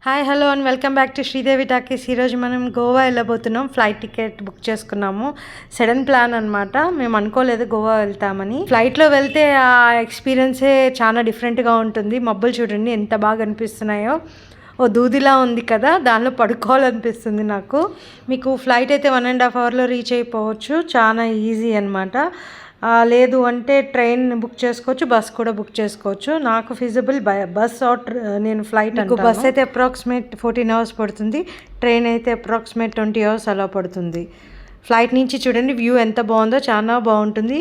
Hi hello and welcome back to Sridevi talkies. ఈరోజు మనం Goa వెళ్ళబోతున్నాం. Flight ticket book చేసుకున్నాము. Sudden plan అనమాట. మేము అనుకోలేదు గోవా వెళ్తామని. ఫ్లైట్లో వెళ్తే ఆ ఎక్స్పీరియన్సే చాలా డిఫరెంట్గా ఉంటుంది. మబ్బులు చూడండి ఎంత బాగా అనిపిస్తున్నాయో. ఓ దూదిలా ఉంది కదా, దానిలో పడుకోవాలనిపిస్తుంది నాకు. మీకు ఫ్లైట్ అయితే 1.5 అవర్లో రీచ్ అయిపోవచ్చు. చాలా ఈజీ అనమాట. లేదు అంటే ట్రైన్ బుక్ చేసుకోవచ్చు, బస్ కూడా బుక్ చేసుకోవచ్చు. నాకు ఫీజిబుల్ బస్ ఆర్ నేను ఫ్లైట్ బస్ అయితే అప్రాక్సిమేట్ 14 అవర్స్ పడుతుంది. ట్రైన్ అయితే అప్రాక్సిమేట్ 20 అవర్స్ అలా పడుతుంది. ఫ్లైట్ నుంచి చూడండి వ్యూ ఎంత బాగుందో, చాలా బాగుంటుంది.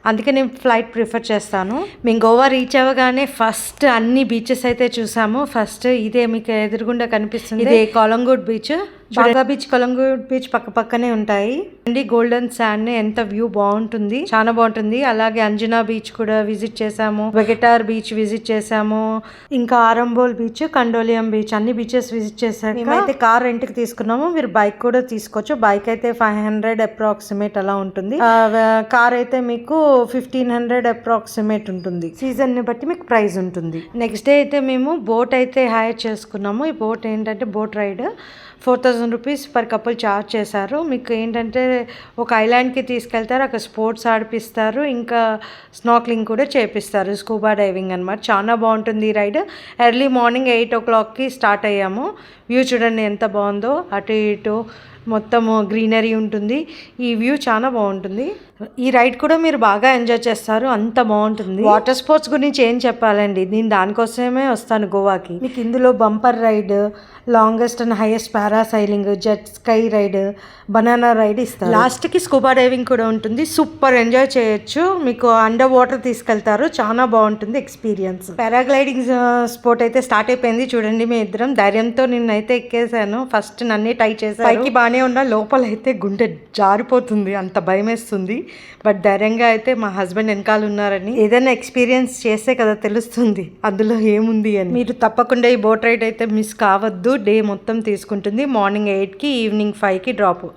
అందుకే నేను ఫ్లైట్ ప్రిఫర్ చేస్తాను. మేము గోవా రీచ్ అవ్వగానే ఫస్ట్ అన్ని బీచెస్ అయితే చూసాము. ఫస్ట్ ఇదే మీకు ఎదురుగుండా కనిపిస్తుంది, ఇదే కొలంగూట్ బీచ్. బాగా బీచ్, కొలంగూట్ బీచ్ పక్క పక్కనే ఉంటాయి. అండి గోల్డెన్ శాండ్ ఎంత వ్యూ బాగుంటుంది, చాలా బాగుంటుంది. అలాగే అంజనా బీచ్ కూడా విజిట్ చేసాము, వెగటార్ బీచ్ విజిట్ చేసాము, ఇంకా ఆరంబోల్ బీచ్, కండోలియం బీచ్, అన్ని బీచెస్ విజిట్ చేసాము. మేమైతే కార్ రెంట్ కి తీసుకున్నాము. మీరు బైక్ కూడా తీసుకోవచ్చు. బైక్ అయితే 500 అప్రాక్సిమేట్ అలా ఉంటుంది. కార్ అయితే మీకు 1500 అప్రాక్సిమేట్ ఉంటుంది. సీజన్ ని బట్టి మీకు ప్రైస్ ఉంటుంది. నెక్స్ట్ డే అయితే మేము బోట్ అయితే హైర్ చేసుకున్నాము. ఈ బోట్ ఏంటంటే boat ride 4000 rupees per couple charge చేశారు. మీకు ఏంటంటే ఒక ఐలాండ్కి తీసుకెళ్తారు, అక్కడ స్పోర్ట్స్ ఆడిపిస్తారు, ఇంకా స్నార్క్లింగ్ కూడా చేపిస్తారు, స్కూబా డైవింగ్ అనమాట. చాలా బాగుంటుంది ఈ రైడ్. ఎర్లీ మార్నింగ్ 8 o'clockకి స్టార్ట్ అయ్యాము. వ్యూ చూడండి ఎంత బాగుందో, అటు ఇటు మొత్తం గ్రీనరీ ఉంటుంది. ఈ వ్యూ చాలా బాగుంటుంది. ఈ రైడ్ కూడా మీరు బాగా ఎంజాయ్ చేస్తారు, అంత బాగుంటుంది. వాటర్ స్పోర్ట్స్ గురించి ఏం చెప్పాలండి, నేను దానికోసమే వస్తాను గోవాకి. మీకు ఇందులో bumper ride, longest and highest parasailing, jet ski ride, banana ride ఇస్తారు. లాస్ట్కి స్కూబా డైవింగ్ కూడా ఉంటుంది. సూపర్ ఎంజాయ్ చేయొచ్చు. మీకు అండర్ వాటర్ తీసుకెళ్తారు, చాలా బాగుంటుంది ఎక్స్పీరియన్స్. పారాగ్లైడింగ్ స్పోర్ట్ అయితే స్టార్ట్ అయిపోయింది. చూడండి మీ ఇద్దరం ధైర్యంతో నిన్నైతే ఎక్కేసాను. ఫస్ట్ నన్నే టై చేశాను. పైకి బాగానే ఉన్నా, లోపల అయితే గుండె జారిపోతుంది, అంత భయం వేస్తుంది. బట్ ధైర్యంగా అయితే మా హస్బెండ్ వెనకాల ఉన్నారని. ఏదైనా ఎక్స్పీరియన్స్ చేస్తే కదా తెలుస్తుంది అందులో ఏముంది అని. మీరు తప్పకుండా ఈ బోట్ రైడ్ అయితే మిస్ కావద్దు. డే మొత్తం తీసుకుంటుంది. మార్నింగ్ 8కి, ఈవినింగ్ 5కి డ్రాప్.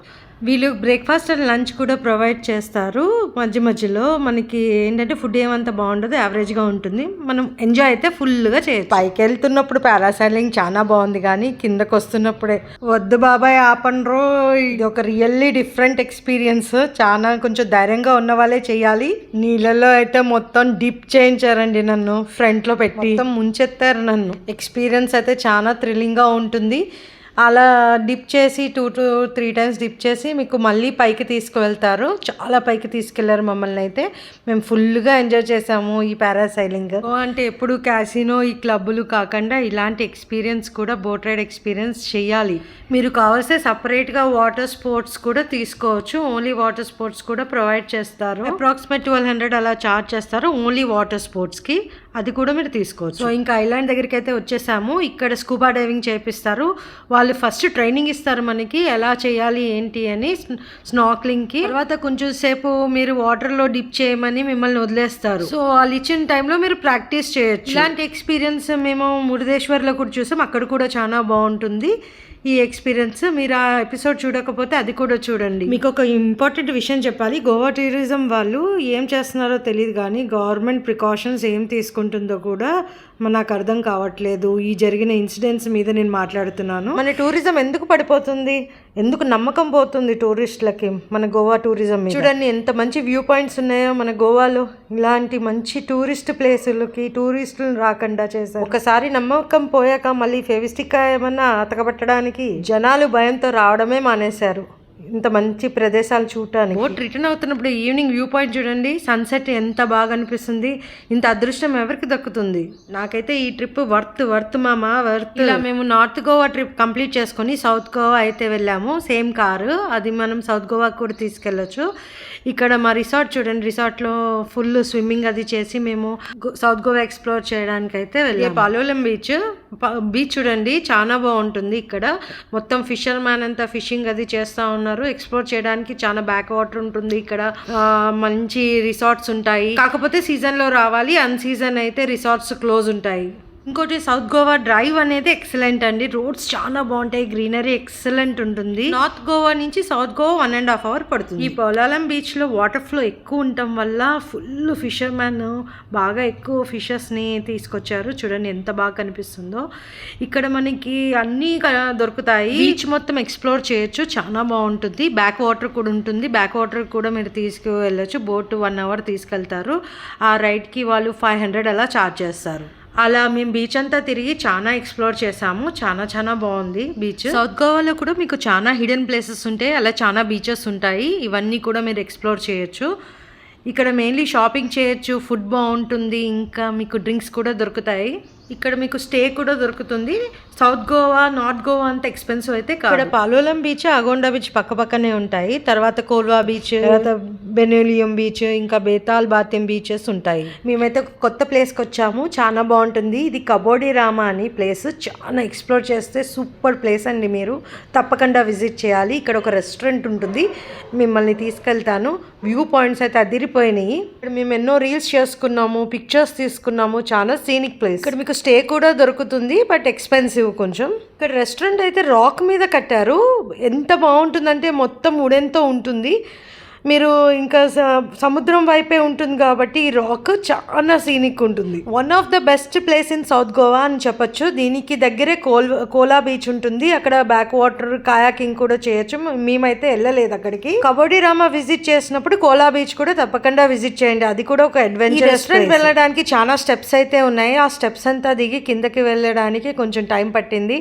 వీళ్ళు బ్రేక్ఫాస్ట్ అండ్ లంచ్ కూడా ప్రొవైడ్ చేస్తారు. మధ్య మధ్యలో మనకి ఏంటంటే ఫుడ్ ఏమంత బాగుండదు, యావరేజ్గా ఉంటుంది. మనం ఎంజాయ్ అయితే ఫుల్గా చేయొచ్చు. పైకి వెళ్తున్నప్పుడు పారాసైలింగ్ చాలా బాగుంది, కానీ కిందకు వస్తున్నప్పుడే వద్దు బాబాయ్ ఆపండ్రో. ఇది ఒక రియల్లీ డిఫరెంట్ ఎక్స్పీరియన్స్. చాలా కొంచెం ధైర్యంగా ఉన్న వాళ్ళే చేయాలి. నీళ్ళలో అయితే మొత్తం డిప్ చేయించారండి నన్ను, ఫ్రంట్లో పెట్టి మొత్తం ముంచెత్తారు నన్ను. ఎక్స్పీరియన్స్ అయితే చాలా థ్రిల్లింగ్గా ఉంటుంది. అలా డిప్ చేసి 2 to 3 times డిప్ చేసి మీకు మళ్ళీ పైకి తీసుకువెళ్తారు. చాలా పైకి తీసుకెళ్లారు మమ్మల్ని అయితే. మేము ఫుల్గా ఎంజాయ్ చేసాము ఈ పారాసైలింగ్. అంటే ఎప్పుడు క్యాసినో, ఈ క్లబ్బులు కాకుండా ఇలాంటి ఎక్స్పీరియన్స్ కూడా, బోట్ రైడ్ ఎక్స్పీరియన్స్ చేయాలి. మీరు కావాల్సిన సపరేట్గా వాటర్ స్పోర్ట్స్ కూడా తీసుకోవచ్చు. ఓన్లీ వాటర్ స్పోర్ట్స్ కూడా ప్రొవైడ్ చేస్తారు. అప్రాక్సిమేట్ 1200 అలా ఛార్జ్ చేస్తారు ఓన్లీ వాటర్ స్పోర్ట్స్కి. అది కూడా మీరు తీసుకోవచ్చు. సో ఇంకా ఐలాండ్ దగ్గరికి అయితే వచ్చేసాము. ఇక్కడ స్కూబా డైవింగ్ చేపిస్తారు. వాళ్ళు ఫస్ట్ ట్రైనింగ్ ఇస్తారు మనకి, ఎలా చేయాలి ఏంటి అని, స్నార్క్లింగ్కి. తర్వాత కొంచెం సేపు మీరు వాటర్లో డిప్ చేయమని మిమ్మల్ని వదిలేస్తారు. సో వాళ్ళు ఇచ్చిన టైంలో మీరు ప్రాక్టీస్ చేయొచ్చు. ఇలాంటి ఎక్స్పీరియన్స్ మేము మురుదేశ్వర్లో కూడా చూసాం. అక్కడ కూడా చాలా బాగుంటుంది ఈ ఎక్స్పీరియన్స్. మీరు ఆ ఎపిసోడ్ చూడకపోతే అది కూడా చూడండి. మీకు ఒక ఇంపార్టెంట్ విషయం చెప్పాలి. గోవా టూరిజం వాళ్ళు ఏం చేస్తున్నారో తెలియదు, కానీ గవర్నమెంట్ ప్రికాషన్స్ ఏం తీసుకుంటుందో కూడా నాకు అర్థం కావట్లేదు. ఈ జరిగిన ఇన్సిడెంట్స్ మీద నేను మాట్లాడుతున్నాను. మన టూరిజం ఎందుకు పడిపోతుంది, ఎందుకు నమ్మకం పోతుంది టూరిస్టులకి మన గోవా టూరిజం మీద? చూడండి ఎంత మంచి వ్యూ పాయింట్స్ ఉన్నాయో మన గోవాలో. ఇలాంటి మంచి టూరిస్ట్ ప్లేసులకి టూరిస్టులను రాకుండా చేశారు. ఒకసారి నమ్మకం పోయాక మళ్ళీ ఫెవిస్టిక్ ఏమన్నా అతకబట్టడానికి జనాలు భయంతో రావడమే మానేశారు ఇంత మంచి ప్రదేశాలు చూడటానికి. బోట్ రిటర్న్ అవుతున్నప్పుడు ఈవినింగ్ వ్యూ పాయింట్ చూడండి, సన్సెట్ ఎంత బాగా అనిపిస్తుంది. ఇంత అదృష్టం ఎవరికి దక్కుతుంది? నాకైతే ఈ ట్రిప్ వర్త్ మామా వర్త్. ఇలా మేము నార్త్ గోవా ట్రిప్ కంప్లీట్ చేసుకొని సౌత్ గోవా అయితే వెళ్ళాము. సేమ్ కారు, అది మనం సౌత్ గోవాకి కూడా తీసుకెళ్ళచ్చు. ఇక్కడ మా రిసార్ట్ చూడండి, రిసార్ట్లో ఫుల్ స్విమ్మింగ్ అది చేసి మేము సౌత్ గోవా ఎక్స్ప్లోర్ చేయడానికి అయితే వెళ్ళాము. పాలోలం బీచ్ చూడండి, చాలా బాగుంటుంది. ఇక్కడ మొత్తం ఫిషర్ మ్యాన్ అంతా ఫిషింగ్ అది చేస్తూ ఉన్నారు. ఎక్స్ప్లోర్ చేయడానికి చాలా బ్యాక్ వాటర్ ఉంటుంది. ఇక్కడ మంచి రిసార్ట్స్ ఉంటాయి. కాకపోతే సీజన్లో రావాలి, అన్ సీజన్ అయితే రిసార్ట్స్ క్లోజ్ ఉంటాయి. ఇంకోటి సౌత్ గోవా డ్రైవ్ అనేది ఎక్సలెంట్ అండి. రోడ్స్ చాలా బాగుంటాయి, గ్రీనరీ ఎక్సలెంట్ ఉంటుంది. నార్త్ గోవా నుంచి సౌత్ గోవా 1.5 hours పడుతుంది. ఈ పొలాలం బీచ్ లో వాటర్ ఫ్లో ఎక్కువ ఉండటం వల్ల ఫుల్ ఫిషర్మెన్ బాగా ఎక్కువ ఫిషెస్ ని తీసుకొచ్చారు. చూడండి ఎంత బాగా కనిపిస్తుందో. ఇక్కడ మనకి అన్ని దొరుకుతాయి. బీచ్ మొత్తం ఎక్స్ప్లోర్ చేయొచ్చు, చాలా బాగుంటుంది. బ్యాక్ వాటర్ కూడా ఉంటుంది. బ్యాక్ వాటర్ కూడా మీరు తీసుకువెళ్ళొచ్చు. బోట్ 1 hour తీసుకెళ్తారు. ఆ రైడ్ కి వాళ్ళు 500 అలా ఛార్జ్ చేస్తారు. అలా మేము బీచ్ అంతా తిరిగి చాలా ఎక్స్ప్లోర్ చేసాము. చాలా బాగుంది బీచ్. సౌత్ గోవాలో కూడా మీకు చాలా హిడెన్ ప్లేసెస్ ఉంటాయి, అలా చాలా బీచెస్ ఉంటాయి. ఇవన్నీ కూడా మీరు ఎక్స్ప్లోర్ చేయొచ్చు. ఇక్కడ మెయిన్లీ షాపింగ్ చేయొచ్చు, ఫుడ్ బాగుంటుంది, ఇంకా మీకు డ్రింక్స్ కూడా దొరుకుతాయి. ఇక్కడ మీకు స్టే కూడా దొరుకుతుంది. సౌత్ గోవా నార్త్ గోవా అంత ఎక్స్పెన్సివ్ అయితే కాదు. ఇక్కడ పాలోలం బీచ్, అగోండా బీచ్ పక్కనే ఉంటాయి. తర్వాత కోల్వా బీచ్, తర్వాత బెనోలియం బీచ్, ఇంకా బేతాల్ బాతిం బీచెస్ ఉంటాయి. మేమైతే ఒక కొత్త ప్లేస్కి వచ్చాము, చాలా బాగుంటుంది. ఇది కబోడి రామా అని ప్లేస్. చాలా ఎక్స్ప్లోర్ చేస్తే సూపర్ ప్లేస్ అండి. మీరు తప్పకుండా విజిట్ చేయాలి. ఇక్కడ ఒక రెస్టారెంట్ ఉంటుంది, మిమ్మల్ని తీసుకెళ్తాను. వ్యూ పాయింట్స్ అయితే అదిరిపోయినాయి. ఇక్కడ మేము ఎన్నో రీల్స్ చేసుకున్నాము, పిక్చర్స్ తీసుకున్నాము. చాలా సీనిక్ ప్లేస్. ఇక్కడ మీకు స్టే కూడా దొరుకుతుంది, బట్ ఎక్స్పెన్సివ్ కొంచెం. ఇక్కడ రెస్టారెంట్ అయితే రాక్ మీద కట్టారు. ఎంత బాగుంటుందంటే మొత్తం వుడెన్తో ఉంటుంది. మీరు ఇంకా సముద్రం వైపే ఉంటుంది కాబట్టి ఈ రాక్ చాలా సీనిక్ ఉంటుంది. One of the best place in south Goa అని చెప్పొచ్చు. దీనికి దగ్గరే కోలా బీచ్ ఉంటుంది. అక్కడ బ్యాక్ వాటర్ కాయాకింగ్ కూడా చేయొచ్చు. మేమైతే వెళ్ళలేదు అక్కడికి. కబోడి రామా విజిట్ చేసినప్పుడు కోలా బీచ్ కూడా తప్పకుండా విజిట్ చేయండి. అది కూడా ఒక అడ్వెంచర్. రెస్టారెంట్ వెళ్ళడానికి చాలా స్టెప్స్ అయితే ఉన్నాయి. ఆ స్టెప్స్ అంతా దిగి కిందకి వెళ్ళడానికి కొంచెం టైం పట్టింది.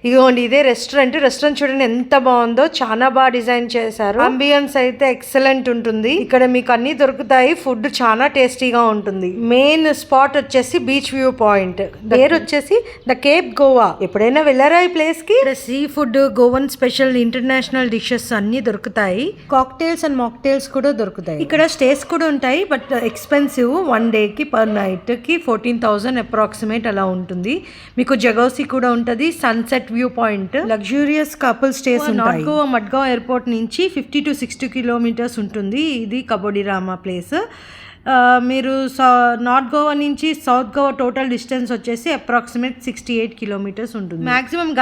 ఇదిగోండి ఇదే రెస్టారెంట్ చూడండి ఎంత బాగుందో, చాలా బాగా డిజైన్ చేశారు. అంబియన్స్ అయితే ఎక్సలెంట్ ఉంటుంది. ఇక్కడ మీకు అన్ని దొరుకుతాయి. ఫుడ్ చాలా టేస్టీగా ఉంటుంది. మెయిన్ స్పాట్ వచ్చేసి బీచ్ వ్యూ పాయింట్. పేరు వచ్చేసి ద కేప్ గోవా. ఎప్పుడైనా వెళ్ళారా ఈ ప్లేస్ కి? Sea food, Goan special, international dishes అన్ని దొరుకుతాయి. కాక్టైల్స్ అండ్ మాక్టైల్స్ కూడా దొరుకుతాయి. ఇక్కడ స్టేస్ కూడా ఉంటాయి, బట్ ఎక్స్పెన్సివ్. 1 day కి పర్ నైట్ కి 14,000 అప్రాక్సిమేట్ అలా ఉంటుంది. మీకు జగోసి కూడా ఉంటుంది. Sunset view point, luxurious couple stays ఉంటాయి. నార్త్ గోవా మడ్గావ్ ఎయిర్పోర్ట్ నుంచి 50 to 60 kilometers ఉంటుంది ఇది కబోడి రామా ప్లేస్. మీరు నార్త్ గోవా నుంచి సౌత్ గోవా టోటల్ డిస్టెన్స్ వచ్చేసి అప్రాక్సిమేట్ 68 kilometers ఉంటుంది. మాక్సిమం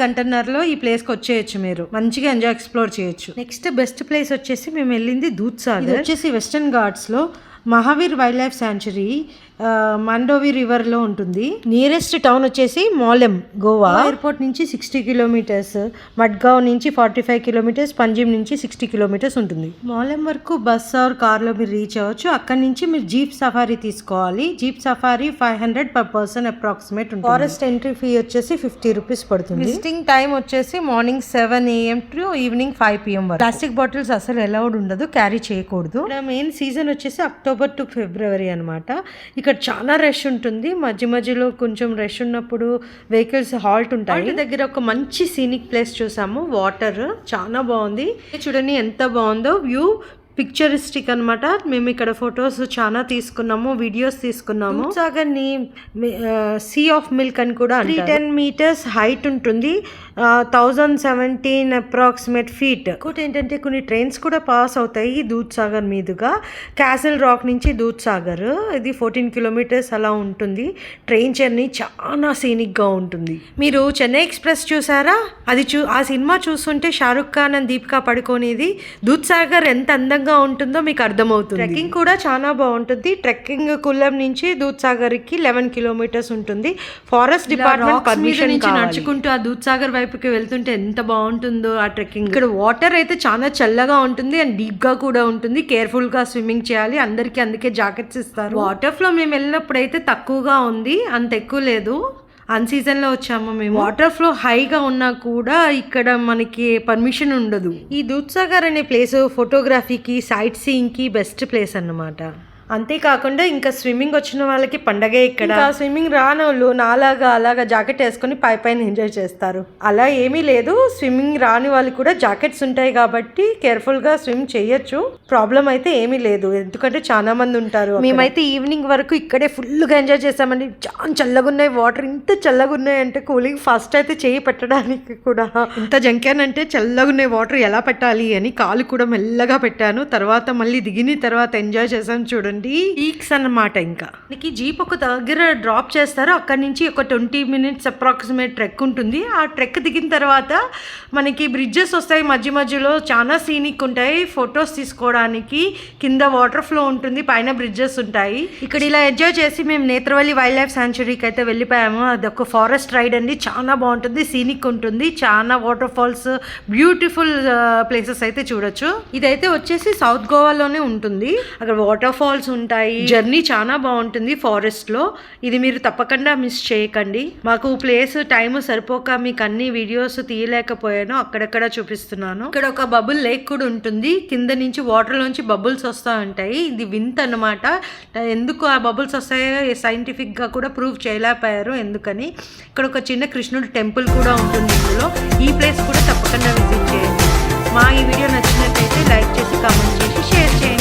గంటన్నరలో ఈ ప్లేస్కి వచ్చేయచ్చు. మీరు మంచిగా ఎంజాయ్ ఎక్స్ప్లోర్ చేయొచ్చు. నెక్స్ట్ బెస్ట్ ప్లేస్ వచ్చేసి మేము వెళ్ళింది దూద్సాగర్. వచ్చేసి వెస్టర్న్ ఘాట్స్లో Mahavir wildlife sanctuary Mandovi రివర్లో ఉంటుంది. నియరెస్ట్ టౌన్ వచ్చేసి మోలెం, గోవా ఎయిర్పోర్ట్ నుంచి 60 kilometers, మడ్గావ్ నుంచి 45 kilometers, పంజిమ్ నుంచి 60 kilometers ఉంటుంది. మోలెం వరకు బస్ ఆర్ కార్లో మీరు రీచ్ అవ్వచ్చు. అక్కడ నుంచి మీరు జీప్ సఫారీ తీసుకోవాలి. Jeep safari 500 per person approximate ఉంటుంది. ఫారెస్ట్ ఎంట్రీ ఫీ వచ్చేసి 50 rupees పడుతుంది. విజిటింగ్ టైం వచ్చేసి morning 7 AM to evening 5 PM వరకు. ప్లాస్టిక్ బాటిల్స్ అసలు అలౌడ్ ఉండదు, క్యారీ చేయకూడదు. మెయిన్ సీజన్ వచ్చేసి అక్టోబర్ టు ఫిబ్రవరి అనమాట. ఇక్కడ చాలా రష్ ఉంటుంది. మధ్యలో కొంచెం రష్ ఉన్నప్పుడు వెహికల్స్ హాల్ట్ ఉంటాయి. దగ్గర ఒక మంచి సీనిక్ ప్లేస్ చూసాము. వాటర్ చాలా బాగుంది. చూడండి ఎంత బాగుందో వ్యూ. పిక్చరిస్టిక్ అనమాట. మేము ఇక్కడ ఫొటోస్ చాలా తీసుకున్నాము, వీడియోస్ తీసుకున్నాము. సాగర్ని సీ ఆఫ్ మిల్క్ అని కూడా 310 meters హైట్ ఉంటుంది. 1017 అప్రాక్సిమేట్ ఫీట్. ఇంకోటి ఏంటంటే కొన్ని ట్రైన్స్ కూడా పాస్ అవుతాయి దూద్సాగర్ మీదుగా. క్యాసిల్ రాక్ నుంచి దూద్సాగర్ ఇది 14 kilometers అలా ఉంటుంది. ట్రైన్ జర్నీ చాలా సీనిక్గా ఉంటుంది. మీరు చెన్నై ఎక్స్ప్రెస్ చూసారా? అది ఆ సినిమా చూస్తుంటే షారుఖ్ ఖాన్ అండ్ దీపికా పడుకోనేది దూద్సాగర్ ఎంత అందంగా ఉంటుందో మీకు అర్థమవుతుంది. ట్రెక్కింగ్ కూడా చాలా బాగుంటుంది. ట్రెక్కింగ్ కుల్లం నుంచి దూద్సాగర్ కి 11 kilometers ఉంటుంది. ఫారెస్ట్ డిపార్ట్మెంట్ పర్మిషన్ నుంచి నడుచుకుంటూ ఆ దూద్సాగర్ వైపుకి వెళ్తుంటే ఎంత బాగుంటుందో ఆ ట్రెక్కింగ్. ఇక్కడ వాటర్ అయితే చాలా చల్లగా ఉంటుంది అండ్ డీప్ గా కూడా ఉంటుంది. కేర్ఫుల్ గా స్విమ్మింగ్ చేయాలి. అందరికి అందుకే జాకెట్స్ ఇస్తారు. వాటర్ ఫ్లో మేము వెళ్ళినప్పుడు అయితే తక్కువగా ఉంది, అంత ఎక్కువ లేదు. అన్ సీజన్లో వచ్చాము మేము. వాటర్ ఫ్లో హైగా ఉన్నా కూడా ఇక్కడ మనకి పర్మిషన్ ఉండదు. ఈ దూద్సాగర్ అనే ప్లేస్ ఫోటోగ్రఫీకి, సైట్ సీయింగ్కి బెస్ట్ ప్లేస్ అన్నమాట. అంతేకాకుండా ఇంకా స్విమ్మింగ్ వచ్చిన వాళ్ళకి పండగే ఇక్కడ. స్విమ్మింగ్ రానోళ్ళు అలాగా జాకెట్ వేసుకొని పైన ఎంజాయ్ చేస్తారు. అలా ఏమీ లేదు. స్విమ్మింగ్ రాని వాళ్ళు కూడా జాకెట్స్ ఉంటాయి కాబట్టి కేర్ఫుల్ గా స్విమ్ చేయొచ్చు. ప్రాబ్లం అయితే ఏమీ లేదు, ఎందుకంటే చాలా మంది ఉంటారు. మేమైతే ఈవినింగ్ వరకు ఇక్కడే ఫుల్ గా ఎంజాయ్ చేసామండి. చాలా చల్లగా ఉన్నాయి వాటర్. ఇంత చల్లగా ఉన్నాయి అంటే కూలింగ్. ఫస్ట్ అయితే చేయి పెట్టడానికి కూడా ఇంత జంక్యాన్ అంటే చల్లగా ఉన్నాయి వాటర్ ఎలా పెట్టాలి అని కాలు కూడా మెల్లగా పెట్టాను. తర్వాత మళ్ళీ దిగిన తర్వాత ఎంజాయ్ చేసాను చూడండి. అండి, పీక్స్ అన్నమాట. ఇంకా మనకి జీప్ ఒక దగ్గర డ్రాప్ చేస్తారు, అక్కడి నుంచి ఒక 20 minutes అప్రాక్సిమేట్ ట్రెక్ ఉంటుంది. ఆ ట్రెక్ దిగిన తర్వాత మనకి బ్రిడ్జెస్ వస్తాయి, మధ్య మధ్యలో చాలా సీనిక్ ఉంటాయి ఫొటోస్ తీసుకోవడానికి. కింద వాటర్ ఫ్లో ఉంటుంది, పైన బ్రిడ్జెస్ ఉంటాయి. ఇక్కడ ఇలా ఎంజాయ్ చేసి మేము నేత్రవల్లి వైల్డ్ లైఫ్ సాంచురీకి అయితే వెళ్ళిపోయాము. అది ఒక ఫారెస్ట్ రైడ్ అండి, చాలా బాగుంటుంది, సీనిక్ ఉంటుంది, చాలా వాటర్ ఫాల్స్, బ్యూటిఫుల్ ప్లేసెస్ అయితే చూడొచ్చు. ఇదైతే వచ్చేసి సౌత్ గోవాలోనే ఉంటుంది, అక్కడ వాటర్ ఫాల్స్ ఉంటాయి, జర్నీ చాలా బాగుంటుంది ఫారెస్ట్ లో. ఇది మీరు తప్పకుండా మిస్ చేయకండి. మాకు ప్లేస్ టైం సరిపోక మీకు అన్ని వీడియోస్ తీయలేకపోయాను, అక్కడక్కడ చూపిస్తున్నాను. ఇక్కడ ఒక బబుల్ లేక్ కూడా ఉంటుంది, కింద నుంచి వాటర్ లోంచి బబుల్స్ వస్తూ ఉంటాయి. ఇది వింత అన్నమాట, ఎందుకు ఆ బబుల్స్ వస్తాయో సైంటిఫిక్ గా కూడా ప్రూవ్ చేయలేకపోయారు ఎందుకని. ఇక్కడ ఒక చిన్న కృష్ణుడు టెంపుల్ కూడా ఉంటుంది ఇందులో. ఈ ప్లేస్ కూడా తప్పకుండా విజిట్ చేయండి. మా ఈ వీడియో నచ్చినట్లయితే లైక్ చేసి కామెంట్ చేసి షేర్ చేయండి.